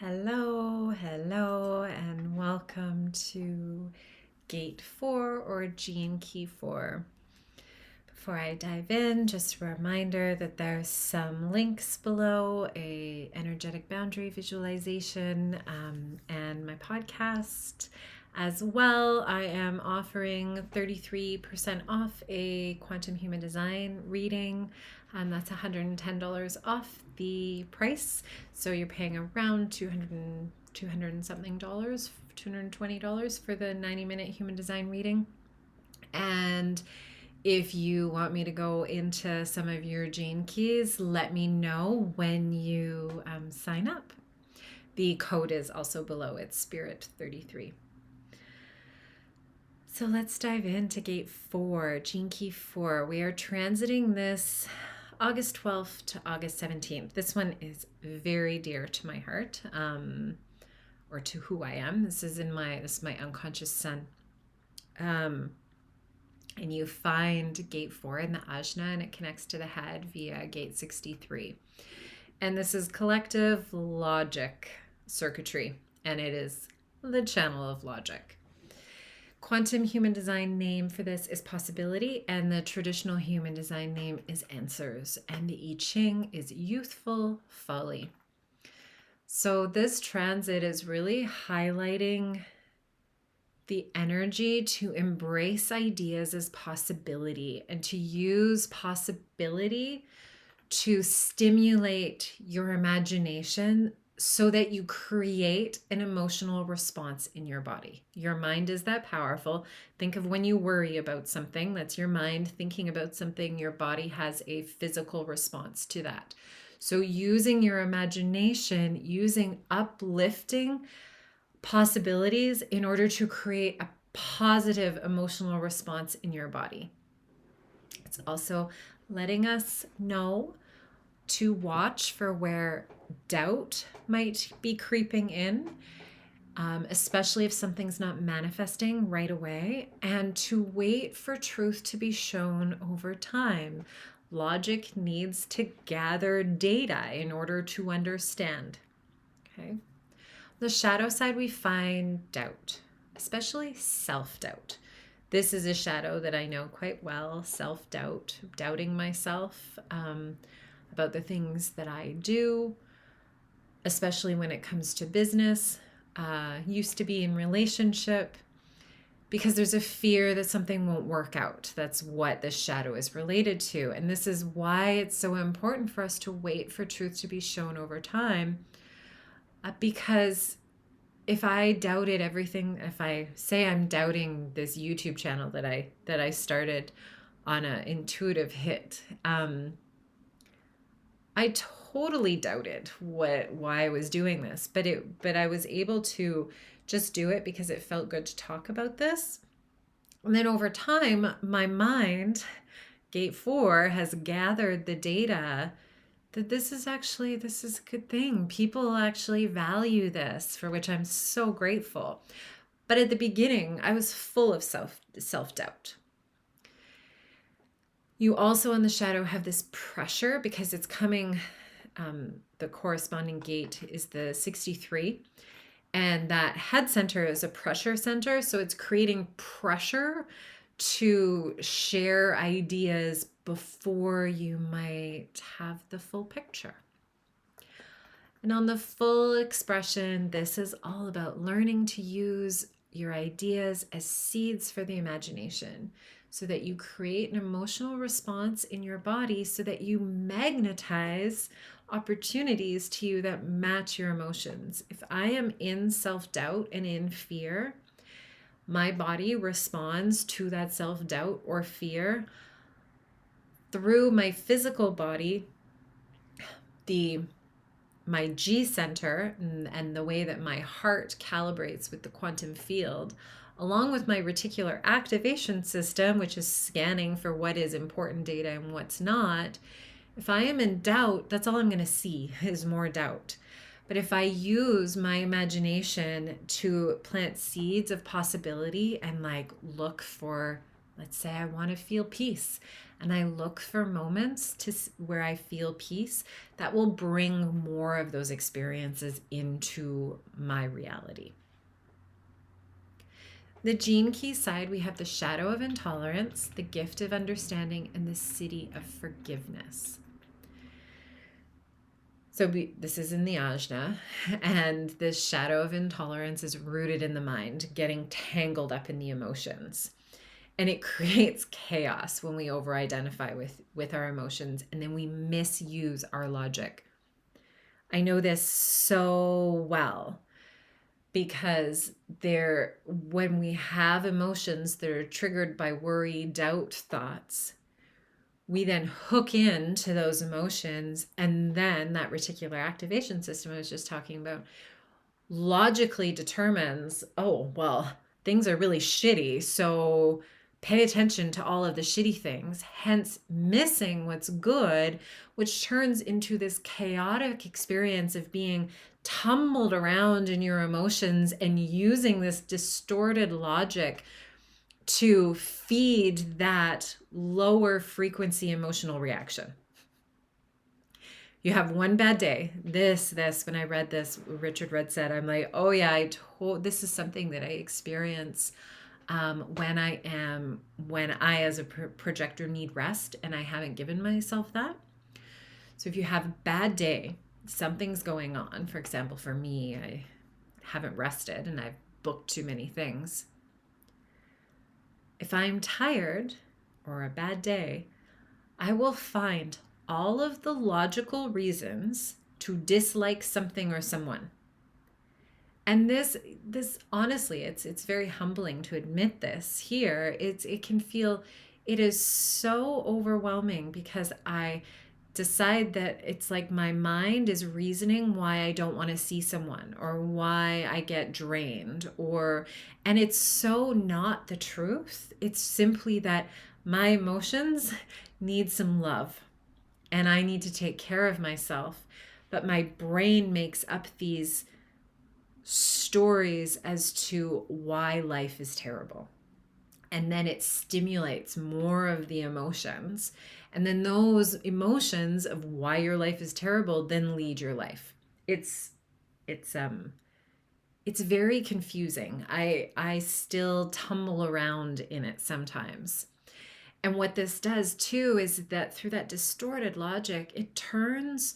Hello, and welcome to Gate 4 or Gene Key 4. Before I dive in, just a reminder that there's some links below, a energetic boundary visualization, and my podcast. As well, I am offering 33% off a quantum human design reading. That's $110 off the price. So you're paying around $200 and something dollars, $220 for the 90-minute human design reading. And if you want me to go into some of your gene keys, let me know when you sign up. The code is also below. It's Spirit 33. So let's dive into Gate 4, Gene Key 4. We are transiting this August 12th to August 17th. This one is very dear to my heart, or to who I am. This is my unconscious sun. And you find Gate 4 in the Ajna, and it connects to the head via Gate 63. And this is collective logic circuitry, and it is the channel of logic. Quantum human design name for this is possibility, and the traditional human design name is answers, and the I Ching is youthful folly. So this transit is really highlighting the energy to embrace ideas as possibility and to use possibility to stimulate your imagination so that you create an emotional response in your body. Your mind is that powerful. Think of when you worry about something, that's your mind thinking about something, your body has a physical response to that. So using your imagination, using uplifting possibilities in order to create a positive emotional response in your body. It's also letting us know to watch for where doubt might be creeping in, especially if something's not manifesting right away, and to wait for truth to be shown over time. Logic needs to gather data in order to understand. Okay. The shadow side, we find doubt, especially self-doubt. This is a shadow that I know quite well, self-doubt, doubting myself about the things that I do, especially when it comes to business, used to be in relationship, because there's a fear that something won't work out. That's what this shadow is related to. And this is why it's so important for us to wait for truth to be shown over time. Because if I doubted everything, if I say I'm doubting this YouTube channel that I started on an intuitive hit, I totally doubted why I was doing this, but I was able to just do it because it felt good to talk about this. And then over time, my mind, Gate 4, has gathered the data that this is a good thing. People actually value this, for which I'm so grateful. But at the beginning, I was full of self-doubt. You also in the shadow have this pressure because it's coming, the corresponding gate is the 63. And that head center is a pressure center. So it's creating pressure to share ideas before you might have the full picture. And on the full expression, this is all about learning to use your ideas as seeds for the imagination so that you create an emotional response in your body so that you magnetize opportunities to you that match your emotions. If I am in self-doubt and in fear, my body responds to that self-doubt or fear through my physical body, my G center and the way that my heart calibrates with the quantum field, along with my reticular activation system, which is scanning for what is important data and what's not. If I am in doubt, that's all I'm going to see is more doubt. But if I use my imagination to plant seeds of possibility and look for Let's say I want to feel peace, and I look for moments where I feel peace that will bring more of those experiences into my reality. The gene key side, we have the Shadow of Intolerance, the Gift of Understanding, and the Siddhi of Forgiveness. So this is in the ajna, and this Shadow of Intolerance is rooted in the mind, getting tangled up in the emotions. And it creates chaos when we over-identify with our emotions, and then we misuse our logic. I know this so well because when we have emotions that are triggered by worry, doubt thoughts, we then hook into those emotions, and then that reticular activation system I was just talking about logically determines, oh, well, things are really shitty, so pay attention to all of the shitty things, hence missing what's good, which turns into this chaotic experience of being tumbled around in your emotions and using this distorted logic to feed that lower frequency emotional reaction. You have one bad day. When I read this, Richard Rudd said, I'm like, oh yeah, this is something that I experience when I as a projector need rest, and I haven't given myself that. So if you have a bad day, something's going on. For example, for me, I haven't rested and I've booked too many things. If I'm tired or a bad day, I will find all of the logical reasons to dislike something or someone. And this honestly, it's very humbling to admit this here. It can feel, it is so overwhelming because I decide that it's like my mind is reasoning why I don't want to see someone or why I get drained, and it's so not the truth. It's simply that my emotions need some love and I need to take care of myself. But my brain makes up these stories as to why life is terrible. And then it stimulates more of the emotions. And then those emotions of why your life is terrible then lead your life. It's very confusing. I still tumble around in it sometimes. And what this does too is that through that distorted logic, it turns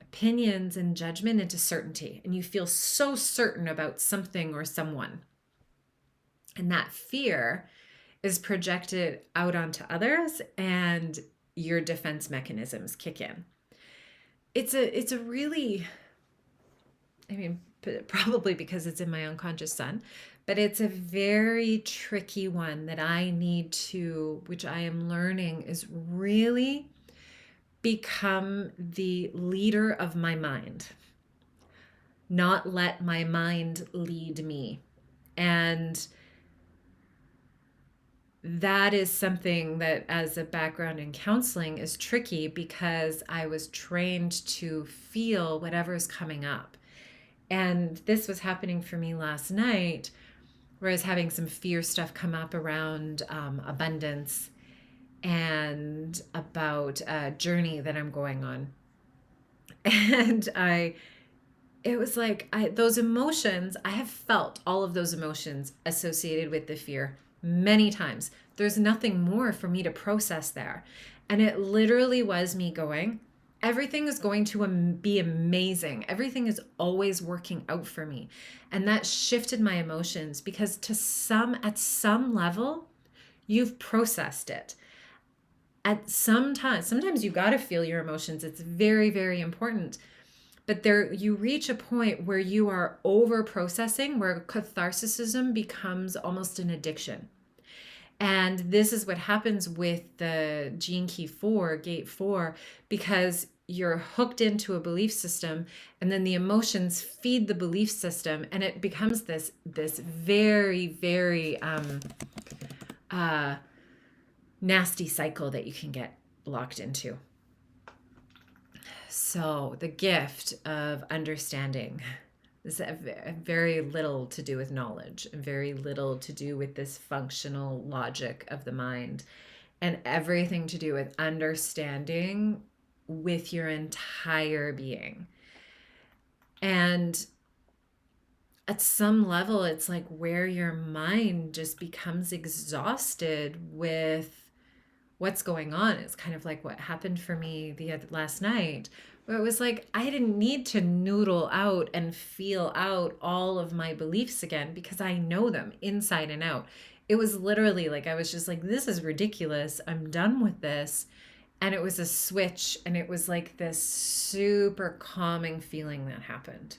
opinions and judgment into certainty. And you feel so certain about something or someone. And that fear is projected out onto others, and your defense mechanisms kick in. It's a really, I mean, probably because it's in my unconscious son, but it's a very tricky one that I need to, which I am learning, is really become the leader of my mind, not let my mind lead me. And that is something that, as a background in counseling, is tricky because I was trained to feel whatever's coming up. And this was happening for me last night, where I was having some fear stuff come up around abundance and about a journey that I'm going on. And it was like those emotions, I have felt all of those emotions associated with the fear many times. There's nothing more for me to process there. And it literally was me going, everything is going to be amazing. Everything is always working out for me. And that shifted my emotions because at some level, you've processed it. At sometimes you got to feel your emotions. It's very, very important. But there, you reach a point where you are over processing, where catharsism becomes almost an addiction. And this is what happens with the gene key 4, gate 4, because you're hooked into a belief system, and then the emotions feed the belief system, and it becomes this very, very nasty cycle that you can get locked into. So the gift of understanding This has very little to do with knowledge and very little to do with this functional logic of the mind, and everything to do with understanding with your entire being. And at some level, it's like where your mind just becomes exhausted with what's going on. It's kind of like what happened for me last night, where it was like I didn't need to noodle out and feel out all of my beliefs again because I know them inside and out. It was literally like I was just like, this is ridiculous. I'm done with this. And it was a switch, and it was like this super calming feeling that happened.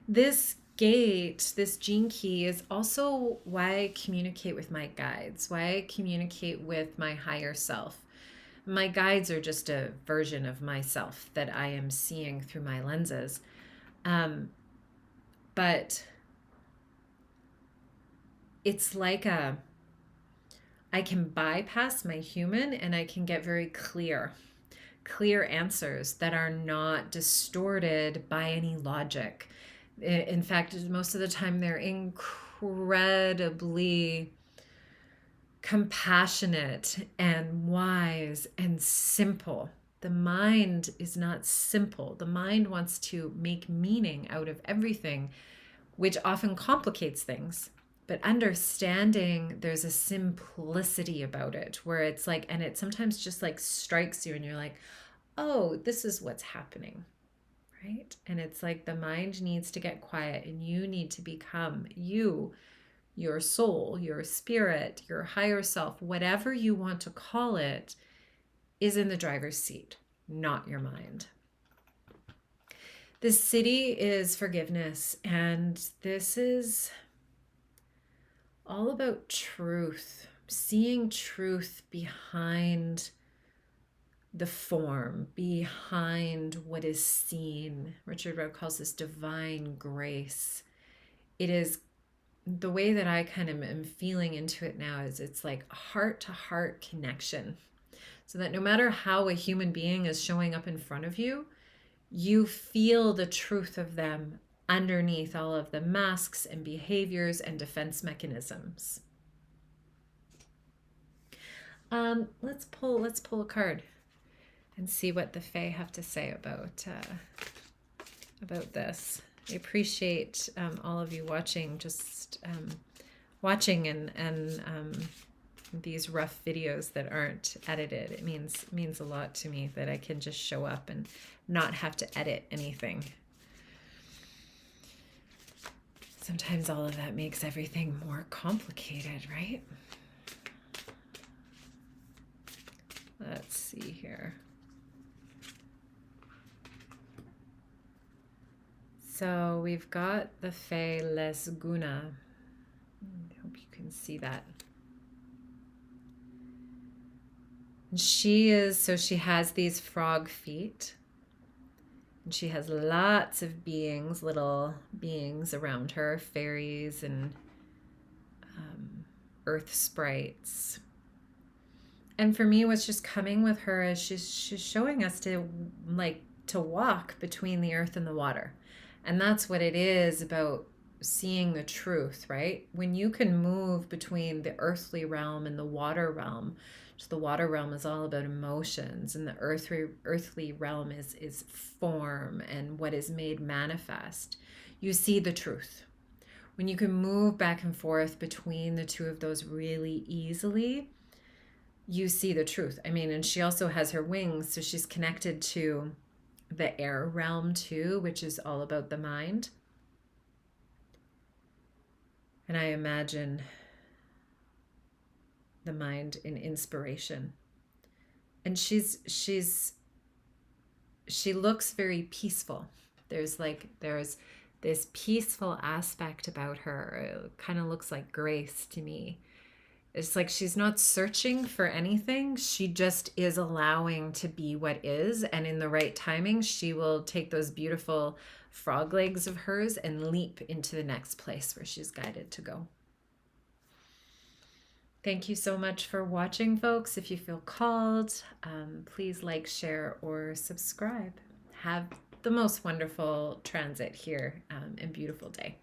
This gate, this gene key, is also why I communicate with my guides, why I communicate with my higher self. My guides are just a version of myself that I am seeing through my lenses. But it's like I can bypass my human and I can get very clear answers that are not distorted by any logic. In fact, most of the time they're incredibly compassionate and wise and simple. The mind is not simple. The mind wants to make meaning out of everything, which often complicates things. But understanding, there's a simplicity about it where it's like, and it sometimes just like strikes you and you're like, oh, this is what's happening, right? And it's like the mind needs to get quiet and you need to become you, your soul, your spirit, your higher self, whatever you want to call it, is in the driver's seat, not your mind. This Siddhi is forgiveness, and this is all about truth, seeing truth behind the form, behind what is seen. Richard Rohr calls this divine grace. It is the way that I kind of am feeling into it now is it's like heart to heart connection. So that no matter how a human being is showing up in front of you, you feel the truth of them underneath all of the masks and behaviors and defense mechanisms. Let's pull a card and see what the Fae have to say about this. I appreciate all of you watching, watching and these rough videos that aren't edited. It means a lot to me that I can just show up and not have to edit anything. Sometimes all of that makes everything more complicated, right? Let's see here. So we've got the Fae Les Guna. I hope you can see that. And she has these frog feet. And she has lots of beings, little beings around her, fairies and earth sprites. And for me, what's just coming with her is she's showing us to walk between the earth and the water. And that's what it is about seeing the truth, right? When you can move between the earthly realm and the water realm. So the water realm is all about emotions, and the earthly realm is form and what is made manifest. You see the truth. When you can move back and forth between the two of those really easily, you see the truth. I mean, and she also has her wings, so she's connected to the air realm too, which is all about the mind. And I imagine the mind in inspiration. And she looks very peaceful. There's this peaceful aspect about her. It kind of looks like grace to me. It's like she's not searching for anything. She just is allowing to be what is. And in the right timing, she will take those beautiful frog legs of hers and leap into the next place where she's guided to go. Thank you so much for watching, folks. If you feel called, please like, share, or subscribe. Have the most wonderful transit here and beautiful day.